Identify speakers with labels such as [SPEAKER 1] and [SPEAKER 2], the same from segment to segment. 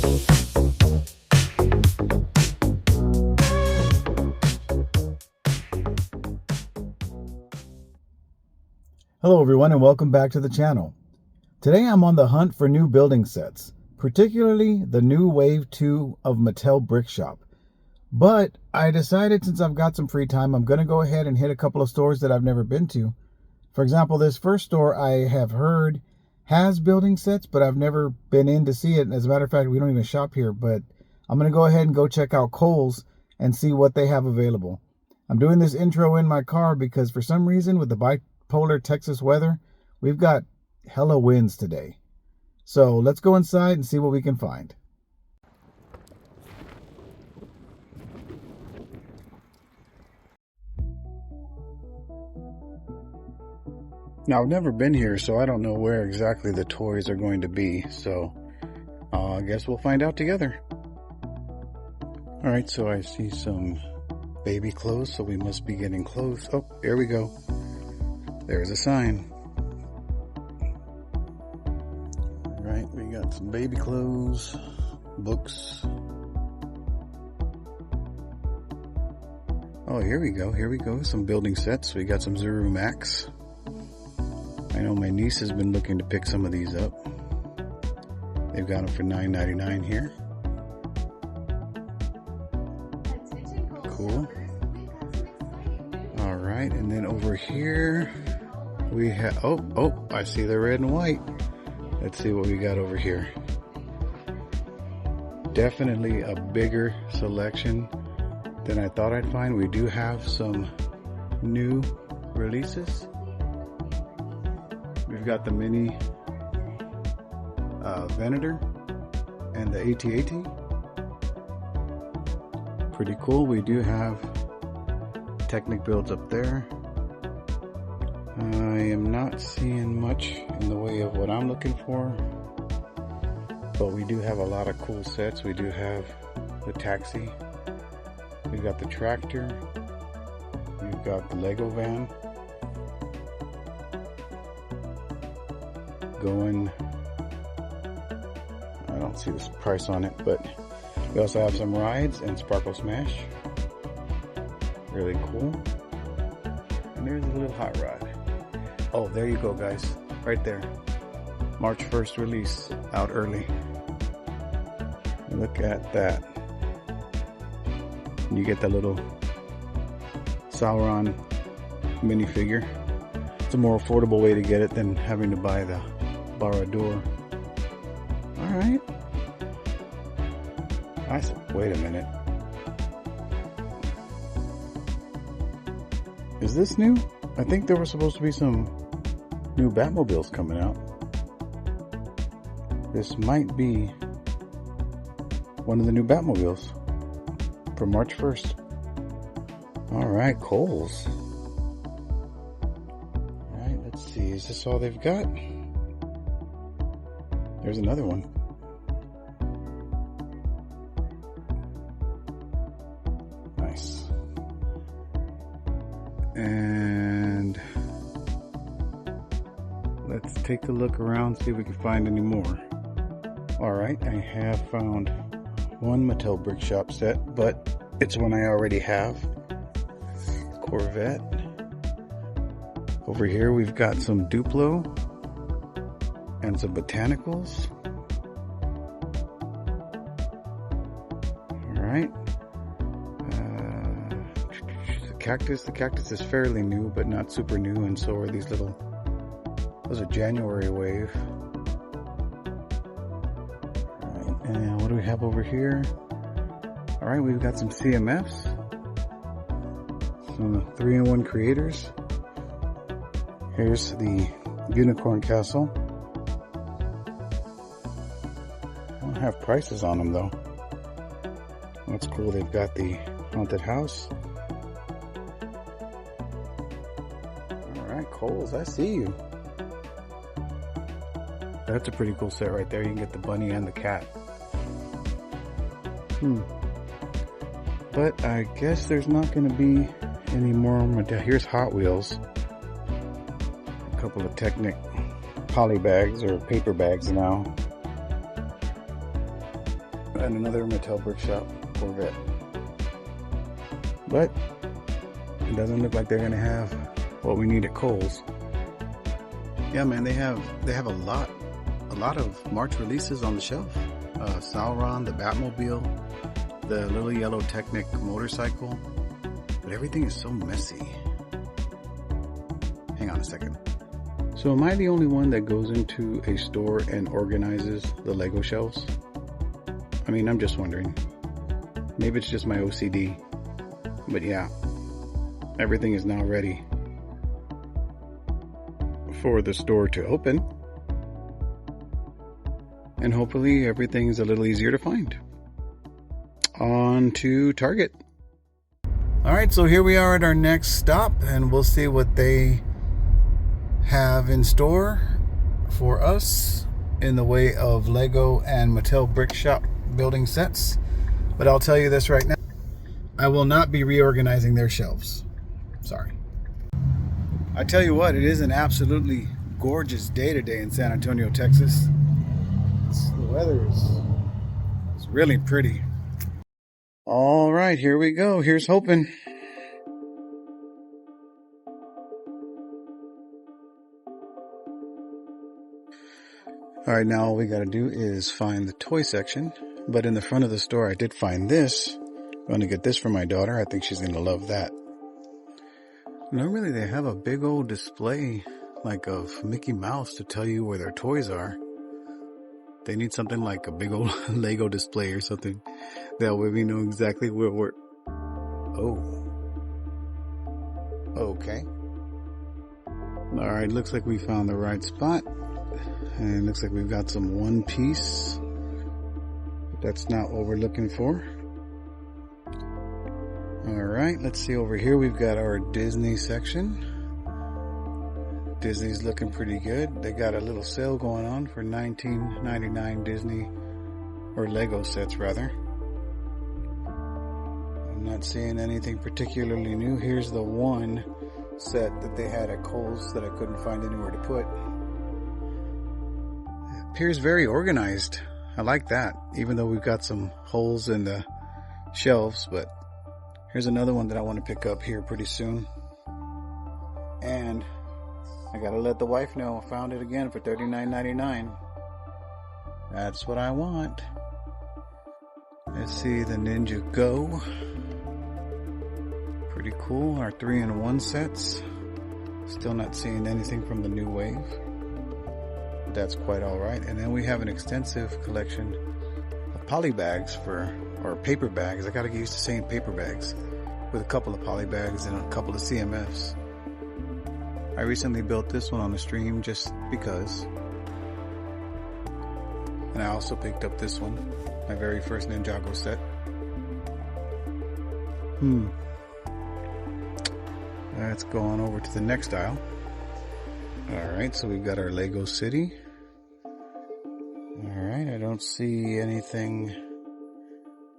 [SPEAKER 1] Hello everyone and welcome back to the channel. Today I'm on the hunt for new building sets, particularly the new Wave 2 of Mattel Brick Shop. But I decided since I've got some free time, I'm going to go ahead and hit a couple of stores that I've never been to. For example, this first store I have heard has building sets, but I've never been in to see it. As a matter of fact, we don't even shop here, but I'm going to go ahead and go check out Kohl's and see what they have available. I'm doing this intro in my car because for some reason with the bipolar Texas weather, we've got hella winds today. So let's go inside and see what we can find. Now, I've never been here, so I don't know where exactly the toys are going to be. So I guess we'll find out together. All right, so I see some baby clothes, so we must be getting close. Oh, here we go. There's a sign. All right, we got some baby clothes, books. Oh, here we go. Here we go. Some building sets. We got some Zuru Max. I know my niece has been looking to pick some of these up. They've got them for $9.99 here. Cool. All right, and then over here we have, oh, I see the red and white. Let's see what we got over here. Definitely a bigger selection than I thought I'd find. We do have some new releases. We've got the mini Venator and the AT-AT. Pretty cool. We do have Technic builds up there. I am not seeing much in the way of what I'm looking for, but we do have a lot of cool sets. We do have the taxi. We've got the tractor. We've got the Lego van. Going, I don't see this price on it, but we also have some rides and Sparkle Smash. Really cool. And there's a little hot rod. Oh, there you go, guys. Right there. March 1st release, out early. Look at that. You get that little Sauron minifigure. It's a more affordable way to get it than having to buy the Barad-dûr. All right. Wait a minute. Is this new? I think there were supposed to be some new Batmobiles coming out. This might be one of the new Batmobiles for March 1st. All right, Kohl's. All right, let's see. Is this all they've got? There's another one. Nice. And let's take a look around, see if we can find any more. All right, I have found one Mattel Brick Shop set, but it's one I already have. Corvette. Over here we've got some Duplo and some botanicals. All right. The cactus is fairly new, but not super new, and so are these little, those are January wave. All right, and what do we have over here? All right, we've got some CMFs, some 3-in-1 creators. Here's the Unicorn Castle. I don't have prices on them though. That's cool. They've got the Haunted House. Alright, Kohl's, I see you. That's a pretty cool set right there. You can get the bunny and the cat. But I guess there's not going to be any more. Here's Hot Wheels. A couple of Technic poly bags or paper bags now. and another Mattel Brick Shop Corvette. But it doesn't look like they're gonna have what we need at Kohl's. Yeah, man, they have a lot of March releases on the shelf. Sauron, the Batmobile, the little yellow Technic motorcycle, but everything is so messy. Hang on a second. So am I the only one that goes into a store and organizes the Lego shelves? I mean, I'm just wondering. Maybe it's just my OCD. But yeah, everything is now ready for the store to open. And hopefully everything's a little easier to find. On to Target. Alright, so here we are at our next stop, and we'll see what they have in store for us in the way of Lego and Mattel Brick Shop building sets. But I'll tell you this right now, I will not be reorganizing their shelves. Sorry. I tell you what, it is an absolutely gorgeous day today in San Antonio, Texas. The weather is really pretty. All right, here we go. Here's hoping. All right, now all we got to do is find the toy section. But in the front of the store, I did find this. I'm going to get this for my daughter. I think she's going to love that. Normally they have a big old display like of Mickey Mouse to tell you where their toys are. They need something like a big old Lego display or something. That way we know exactly where we're... Oh. Okay. Alright, looks like we found the right spot. And it looks like we've got some One Piece. That's not what we're looking for. Alright, let's see over here. We've got our Disney section. Disney's looking pretty good. They got a little sale going on for $19.99 Disney, or Lego sets rather. I'm not seeing anything particularly new. Here's the one set that they had at Kohl's that I couldn't find anywhere to put. It appears very organized. I like that, even though we've got some holes in the shelves. But here's another one that I want to pick up here pretty soon. And I gotta let the wife know I found it again for $39.99. That's what I want. Let's see the Ninja Go. Pretty cool. Our 3-in-1 sets. Still not seeing anything from the new wave. That's quite alright. And then we have an extensive collection of poly bags or paper bags. I gotta get used to saying paper bags. With a couple of poly bags and a couple of CMFs. I recently built this one on the stream just because. And I also picked up this one, my very first Ninjago set. Let's go on over to the next aisle. Alright, so we've got our Lego City. Alright, I don't see anything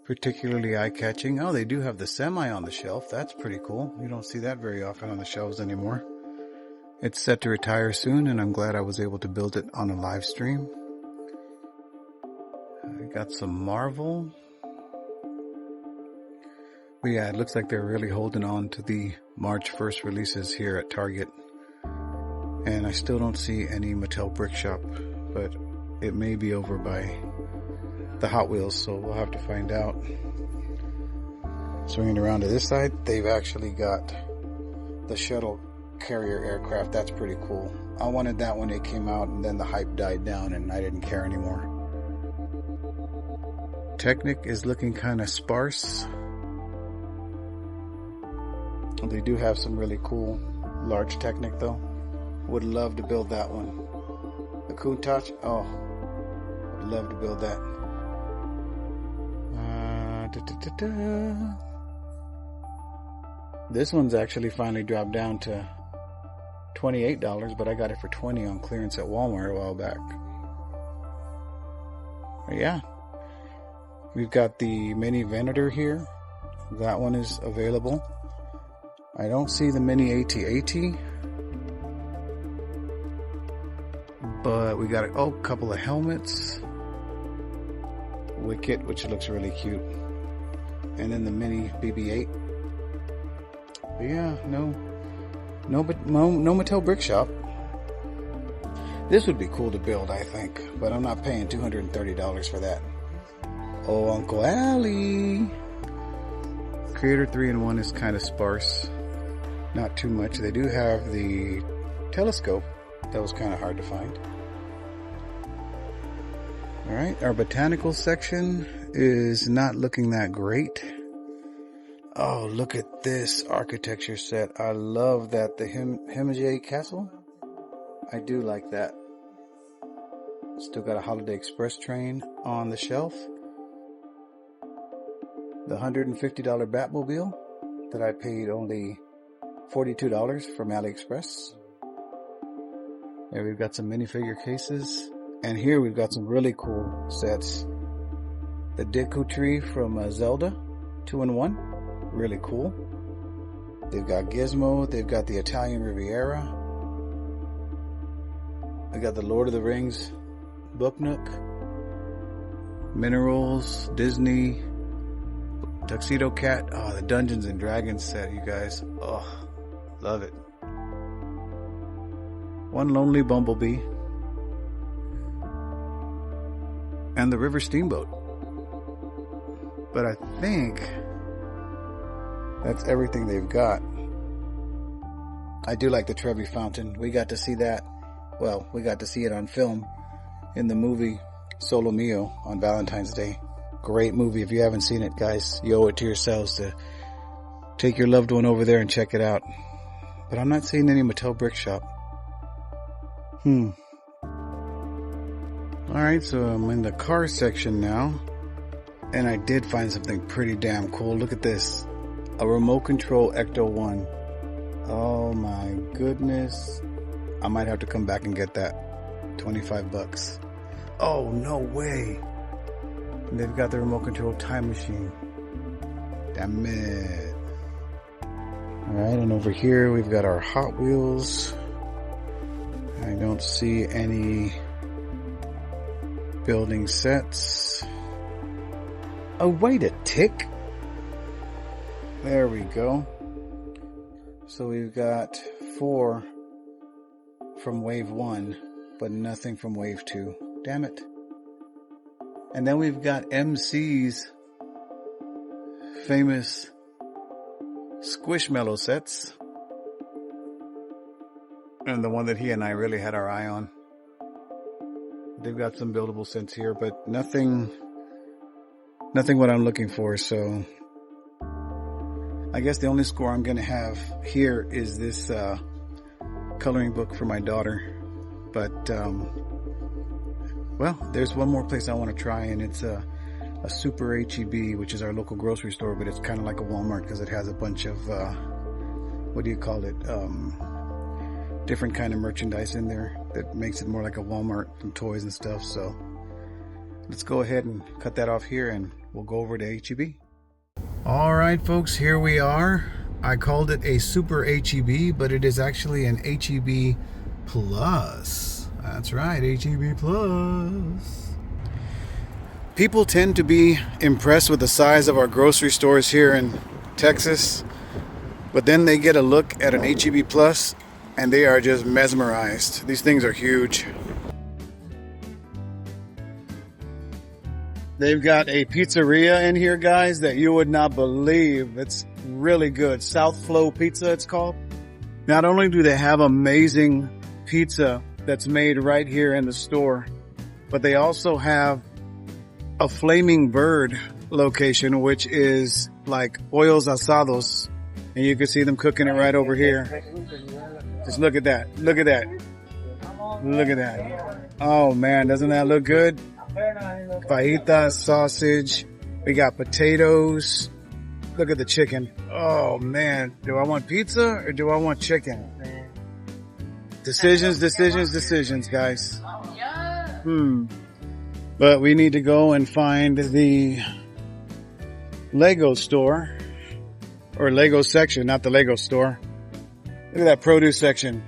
[SPEAKER 1] particularly eye-catching. Oh, they do have the Semi on the shelf. That's pretty cool. You don't see that very often on the shelves anymore. It's set to retire soon, and I'm glad I was able to build it on a live stream. I got some Marvel. But yeah, it looks like they're really holding on to the March 1st releases here at Target. And I still don't see any Mattel Brick Shop, but it may be over by the Hot Wheels, so we'll have to find out. Swinging around to this side, they've actually got the shuttle carrier aircraft. That's pretty cool. I wanted that when it came out, and then the hype died down and I didn't care anymore. Technic is looking kind of sparse. They do have some really cool large Technic though. Would love to build that one. The Countach, oh, would love to build that. This one's actually finally dropped down to $28, but I got it for $20 on clearance at Walmart a while back. But yeah, we've got the mini Venator here. That one is available. I don't see the mini AT-AT, but we got a couple of helmets. Wicket, which looks really cute. And then the mini BB-8. But yeah, no Mattel Brick Shop. This would be cool to build, I think, but I'm not paying $230 for that. Oh, Uncle Allie. Creator 3-in-1 is kind of sparse. Not too much. They do have the telescope. That was kind of hard to find. Alright, our botanical section is not looking that great. Oh, look at this architecture set. I love that. The Himage Castle. I do like that. Still got a Holiday Express train on the shelf. The $150 Batmobile that I paid only $42 from AliExpress. There we've got some minifigure cases. And here we've got some really cool sets. The Deku Tree from Zelda, 2-in-1. Really cool. They've got Gizmo. They've got the Italian Riviera. They got the Lord of the Rings Book Nook. Minerals, Disney, Tuxedo Cat. Oh, the Dungeons and Dragons set, you guys. Oh, love it. One Lonely Bumblebee. And the River Steamboat. But I think that's everything they've got. I do like the Trevi Fountain. We got to see that. Well, we got to see it on film in the movie Solo Mio on Valentine's Day. Great movie. If you haven't seen it, guys, you owe it to yourselves to take your loved one over there and check it out. But I'm not seeing any Mattel Brick Shop. Alright, so I'm in the car section now. And I did find something pretty damn cool. Look at this. A remote control Ecto 1. Oh my goodness. I might have to come back and get that. 25 bucks. Oh, no way. And they've got the remote control time machine. Damn it. Alright, and over here we've got our Hot Wheels. I don't see any building sets. Oh, wait a tick. There we go. So we've got 4 from wave 1, but nothing from wave 2. Damn it. And then we've got MC's famous Squishmallow sets. And the one that he and I really had our eye on. They've got some buildable sets here, but nothing what I'm looking for, so I guess the only score I'm going to have here is this coloring book for my daughter. But, well, there's one more place I want to try, and it's a Super HEB, which is our local grocery store, but it's kind of like a Walmart because it has a bunch of, what do you call it, different kind of merchandise in there that makes it more like a Walmart, some toys and stuff. So let's go ahead and cut that off here and we'll go over to HEB. All right, folks, here we are. I called it a Super HEB, but it is actually an HEB Plus. That's right, HEB Plus. People tend to be impressed with the size of our grocery stores here in Texas, but then they get a look at an HEB Plus and they are just mesmerized. These things are huge. They've got a pizzeria in here, guys, that you would not believe. It's really good. South Flow Pizza, it's called. Not only do they have amazing pizza that's made right here in the store, but they also have a Flaming Bird location, which is like Pollos Asados. And you can see them cooking it right over here. Just look at that. Look at that. Look at that. Oh man, doesn't that look good? Fajitas, sausage. We got potatoes. Look at the chicken. Oh man, do I want pizza or do I want chicken? Decisions, guys. But we need to go and find the Lego store. Or Lego section, not the Lego store. Look at that produce section.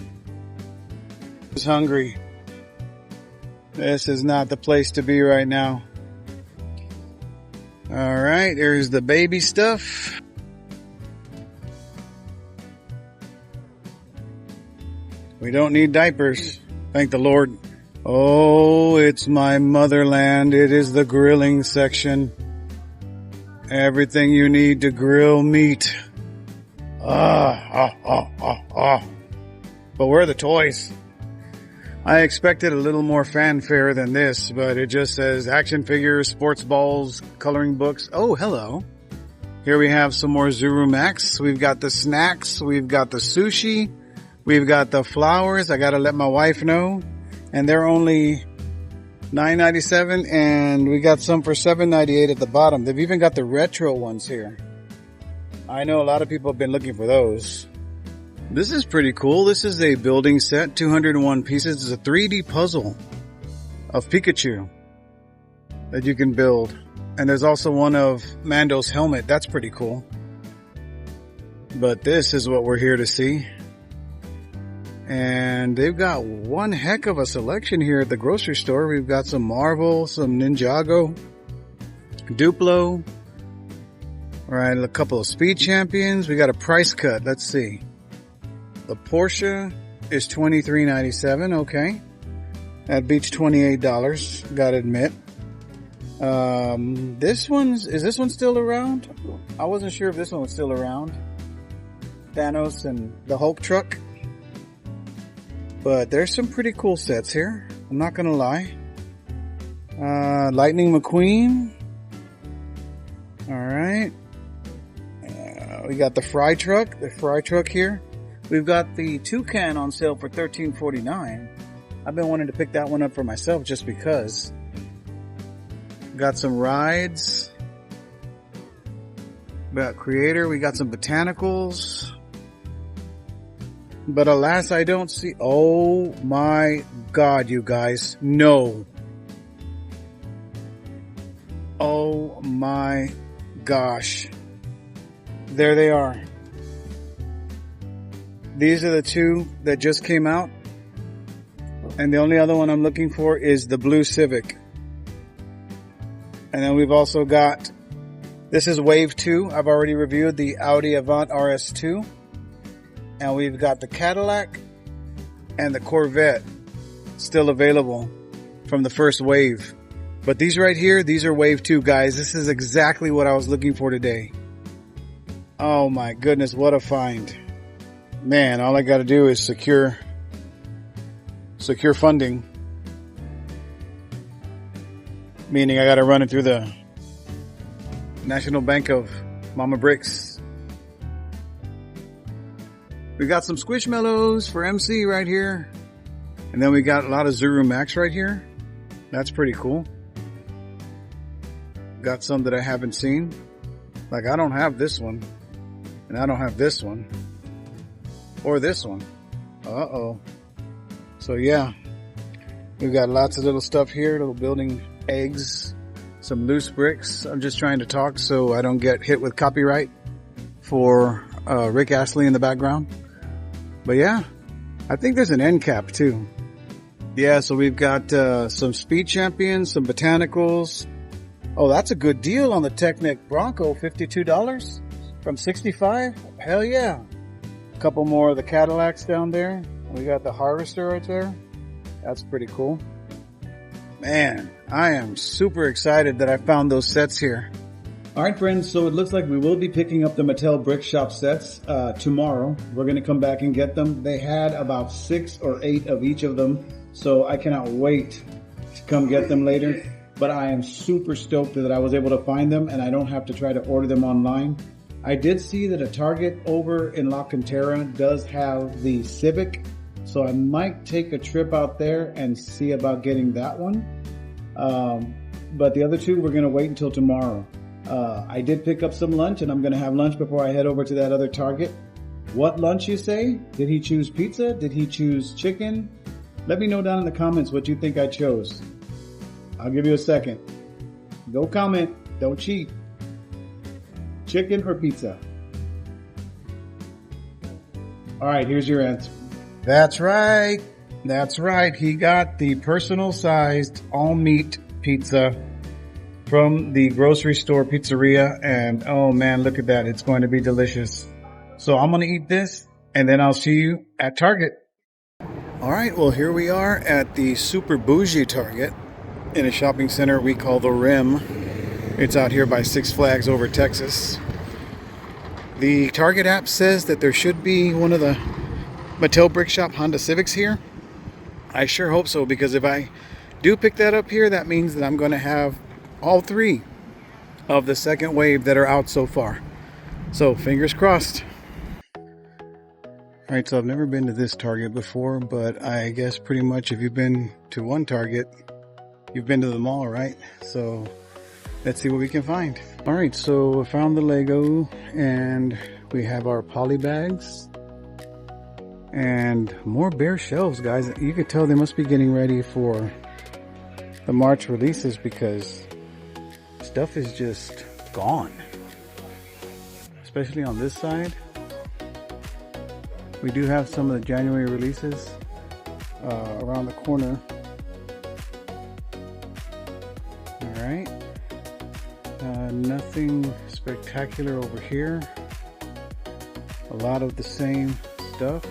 [SPEAKER 1] I was hungry. This is not the place to be right now. All right, there's the baby stuff. We don't need diapers, thank the Lord. Oh, it's my motherland. It is the grilling section. Everything you need to grill meat. But where are the toys? I expected a little more fanfare than this, but it just says action figures, sports balls, coloring books. Oh, hello. Here we have some more YOUMKO. We've got the snacks. We've got the sushi. We've got the flowers. I gotta let my wife know. And they're only $9.97, and we got some for $7.98 at the bottom. They've even got the retro ones here. I know a lot of people have been looking for those. This is pretty cool. This is a building set, 201 pieces. It's a 3D puzzle of Pikachu that you can build. And there's also one of Mando's helmet. That's pretty cool. But this is what we're here to see. And they've got one heck of a selection here at the grocery store. We've got some Marvel, some Ninjago, Duplo. All right, a couple of Speed Champions. We got a price cut. Let's see. The Porsche is $23.97. Okay. That beats $28. Gotta admit. Is this one still around? I wasn't sure if this one was still around. Thanos and the Hulk truck. But there's some pretty cool sets here. I'm not gonna lie. Lightning McQueen. Alright. We got the Fry truck. The Fry truck here. We've got the Toucan on sale for $13.49. I've been wanting to pick that one up for myself just because. Got some rides. We got Creator. We got some botanicals. But alas, I don't see. Oh my God, you guys. No. Oh my gosh. There they are. These are the two that just came out. And the only other one I'm looking for is the blue Civic. And then we've also got, this is Wave 2. I've already reviewed the Audi Avant RS2. And we've got the Cadillac and the Corvette still available from the first wave. But these right here, these are Wave 2, guys. This is exactly what I was looking for today. Oh my goodness, what a find. Man, all I got to do is secure funding. Meaning I got to run it through the National Bank of Mama Bricks. We got some Squishmallows for MC right here. And then we got a lot of YOUMKO right here. That's pretty cool. Got some that I haven't seen. Like I don't have this one. And I don't have this one. Or this one. Uh-oh. So yeah. We've got lots of little stuff here. Little building eggs. Some loose bricks. I'm just trying to talk so I don't get hit with copyright for Rick Astley in the background. But yeah. I think there's an end cap too. Yeah, so we've got some Speed Champions, some Botanicals. Oh, that's a good deal on the Technic Bronco. $52 from $65. Hell yeah. A couple more of the Cadillacs down there. We got the Harvester right there. That's pretty cool. Man, I am super excited that I found those sets here. All right, friends, so it looks like we will be picking up the Mattel Brick Shop sets tomorrow. We're going to come back and get them. They had about 6 or 8 of each of them, so I cannot wait to come get them later. But I am super stoked that I was able to find them and I don't have to try to order them online. I did see that a Target over in La Cantera does have the Civic, so I might take a trip out there and see about getting that one. But the other two, we're going to wait until tomorrow. I did pick up some lunch and I'm going to have lunch before I head over to that other Target. What lunch, you say? Did he choose pizza? Did he choose chicken? Let me know down in the comments what you think I chose. I'll give you a second. Go comment. Don't cheat. Chicken or pizza? All right, here's your answer. That's right. That's right, he got the personal-sized all-meat pizza from the grocery store pizzeria, and oh man, look at that. It's going to be delicious. So I'm going to eat this, and then I'll see you at Target. All right, well, here we are at the super bougie Target in a shopping center we call the Rim. It's out here by Six Flags over Texas. The Target app says that there should be one of the Mattel Brick Shop Honda Civics here. I sure hope so, because if I do pick that up here, that means that I'm going to have all three of the second wave that are out so far. So fingers crossed. Alright, so I've never been to this Target before, but I guess pretty much if you've been to one Target, you've been to them all, right? So let's see what we can find. Alright, so I found the Lego, and we have our poly bags. And more bare shelves, guys. You could tell they must be getting ready for the March releases, because stuff is just gone. Especially on this side. We do have some of the January releases around the corner. Alright. Nothing spectacular over here. A lot of the same stuff.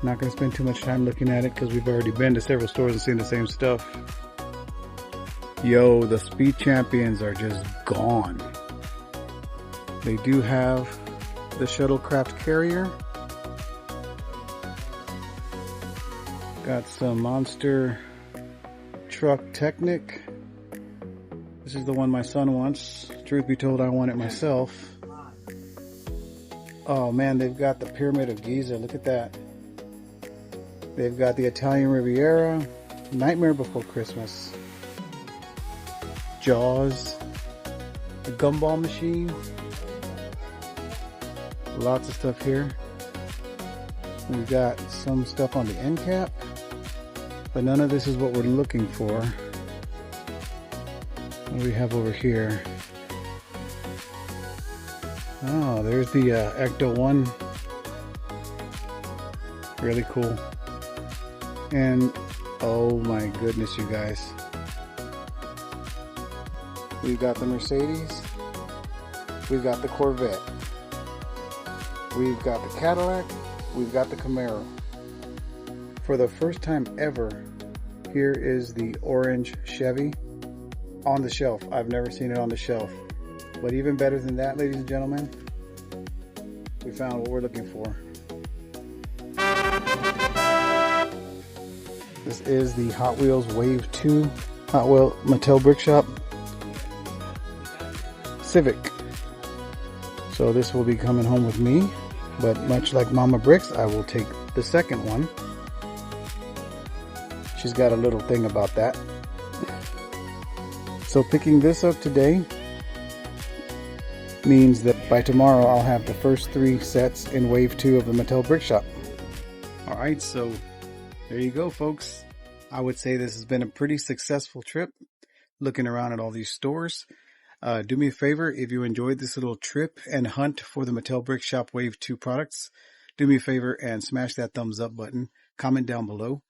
[SPEAKER 1] Not going to spend too much time looking at it, because we've already been to several stores and seen the same stuff. Yo, the Speed Champions are just gone. They do have the Shuttlecraft Carrier. Got some Monster Truck Technic. This is the one my son wants. Truth be told, I want it myself. Oh man, they've got the Pyramid of Giza. Look at that. They've got the Italian Riviera, Nightmare Before Christmas, Jaws, the Gumball Machine. Lots of stuff here. We've got some stuff on the end cap, but none of this is what we're looking for. What do we have over here? Oh, there's the Ecto 1. Really cool. And oh my goodness, you guys. We've got the Mercedes. We've got the Corvette. We've got the Cadillac. We've got the Camaro. For the first time ever, here is the orange Chevy on the shelf. I've never seen it on the shelf. But even better than that, ladies and gentlemen, we found what we're looking for. This is the Hot Wheels Wave 2 Hot Wheel Mattel Brick Shop Civic. So this will be coming home with me, but much like Mama Bricks, I will take the second one. She's got a little thing about that. So picking this up today means that by tomorrow I'll have the first 3 sets in Wave 2 of the Mattel Brick Shop. Alright, so there you go, folks. I would say this has been a pretty successful trip, looking around at all these stores. Do me a favor, if you enjoyed this little trip and hunt for the Mattel Brick Shop Wave 2 products, do me a favor and smash that thumbs up button, comment down below,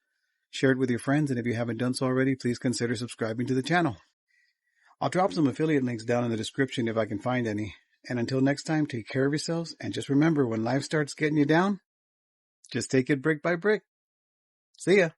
[SPEAKER 1] share it with your friends, and if you haven't done so already, please consider subscribing to the channel. I'll drop some affiliate links down in the description if I can find any. And until next time, take care of yourselves, and just remember, when life starts getting you down, just take it brick by brick. See ya.